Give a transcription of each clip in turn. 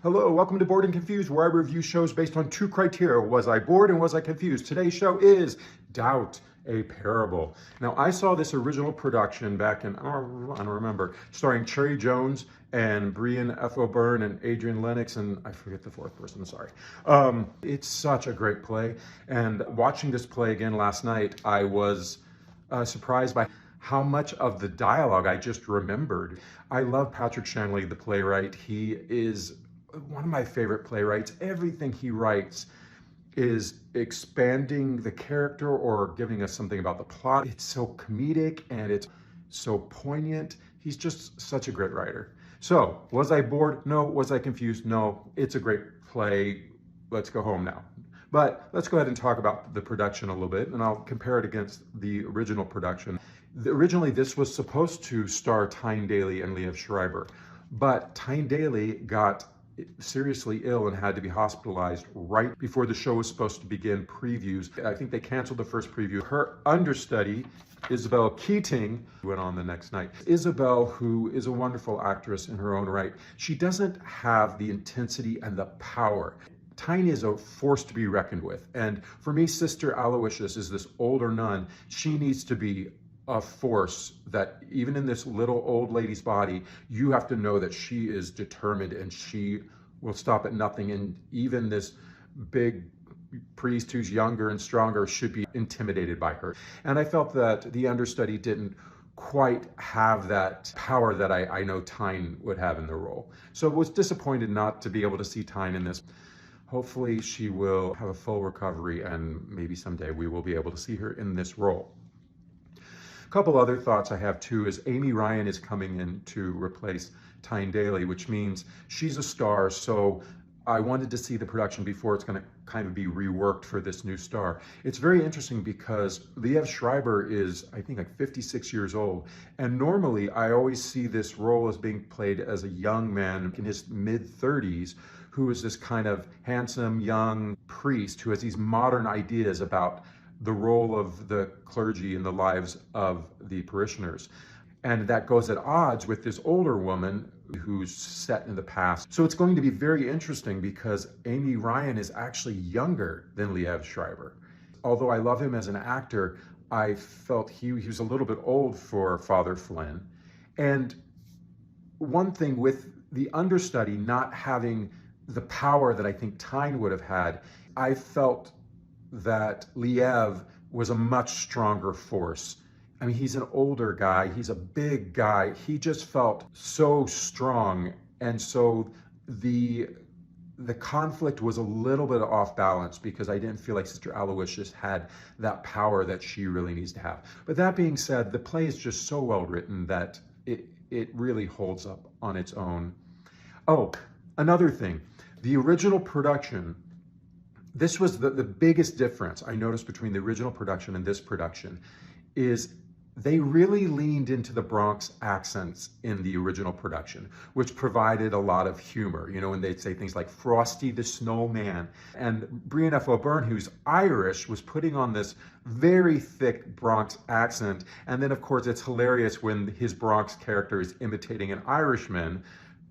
Hello, welcome to Bored and Confused, where I review shows based on two criteria. Was I bored and was I confused? Today's show is Doubt, a Parable. Now, I saw this original production back in, I don't remember, starring Cherry Jones and Brian F. O'Byrne and Adrian Lennox, and I forget the fourth person, sorry. It's such a great play, and watching this play again last night, I was surprised by how much of the dialogue I just remembered. I love Patrick Shanley, the playwright. He is one of my favorite playwrights. Everything he writes is expanding the character or giving us something about the plot. It's so comedic and it's so poignant. He's just such a great writer. So, was I bored? No. Was I confused? No. It's a great play. Let's go home now. But let's go ahead and talk about the production a little bit, and I'll compare it against the original production. Originally, this was supposed to star Tyne Daly and Liev Schreiber, but Tyne Daly got seriously ill and had to be hospitalized right before the show was supposed to begin previews. I think they canceled the first preview. Her understudy, Isabel Keating, went on the next night. Isabel, who is a wonderful actress in her own right, she doesn't have the intensity and the power. Tyne is a force to be reckoned with. And for me, Sister Aloysius is this older nun. She needs to be a force that even in this little old lady's body, you have to know that she is determined and she will stop at nothing. And even this big priest who's younger and stronger should be intimidated by her. And I felt that the understudy didn't quite have that power that I know Tyne would have in the role. So I was disappointed not to be able to see Tyne in this. Hopefully she will have a full recovery and maybe someday we will be able to see her in this role. A couple other thoughts I have too is Amy Ryan is coming in to replace Tyne Daly, which means she's a star. So I wanted to see the production before it's going to kind of be reworked for this new star. It's very interesting because Liev Schreiber is, I think, like 56 years old. And normally I always see this role as being played as a young man in his mid-30s who is this kind of handsome young priest who has these modern ideas about the role of the clergy in the lives of the parishioners. And that goes at odds with this older woman who's set in the past. So it's going to be very interesting because Amy Ryan is actually younger than Liev Schreiber. Although I love him as an actor, I felt he was a little bit old for Father Flynn. And one thing with the understudy not having the power that I think Tyne would have had, I felt that Liev was a much stronger force. I mean, he's an older guy, he's a big guy. He just felt so strong. And so the conflict was a little bit off balance because I didn't feel like Sister Aloysius had that power that she really needs to have. But that being said, the play is just so well written that it really holds up on its own. Oh, another thing, the original production, this was the biggest difference I noticed between the original production and this production is they really leaned into the Bronx accents in the original production, which provided a lot of humor, you know, when they'd say things like Frosty the Snowman. And Brian F. O'Byrne, who's Irish, was putting on this very thick Bronx accent. And then, of course, it's hilarious when his Bronx character is imitating an Irishman,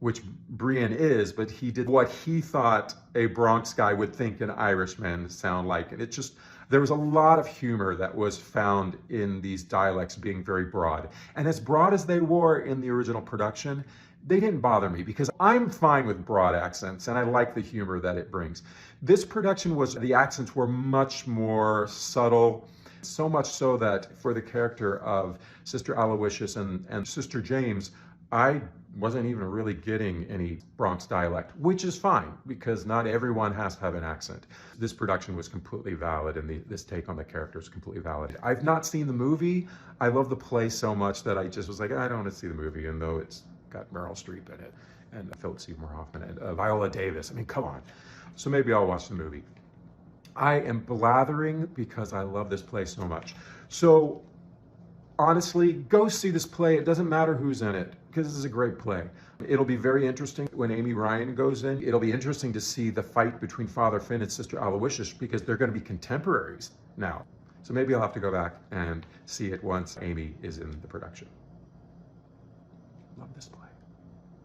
which Brian is, but he did what he thought a Bronx guy would think an Irishman sound like. And it just, there was a lot of humor that was found in these dialects being very broad. And as broad as they were in the original production, they didn't bother me because I'm fine with broad accents and I like the humor that it brings. This production the accents were much more subtle, so much so that for the character of Sister Aloysius and Sister James, I wasn't even really getting any Bronx dialect, which is fine because not everyone has to have an accent. This production was completely valid and this take on the character is completely valid. I've not seen the movie. I love the play so much that I just was like, I don't want to see the movie, and though it's got Meryl Streep in it and Philip Seymour Hoffman and Viola Davis. I mean, come on. So maybe I'll watch the movie. I am blathering because I love this play so much. So honestly, go see this play. It doesn't matter who's in it because this is a great play. It'll be very interesting when Amy Ryan goes in. It'll be interesting to see the fight between Father Flynn and Sister Aloysius because they're going to be contemporaries now. So maybe I'll have to go back and see it once Amy is in the production. Love this play.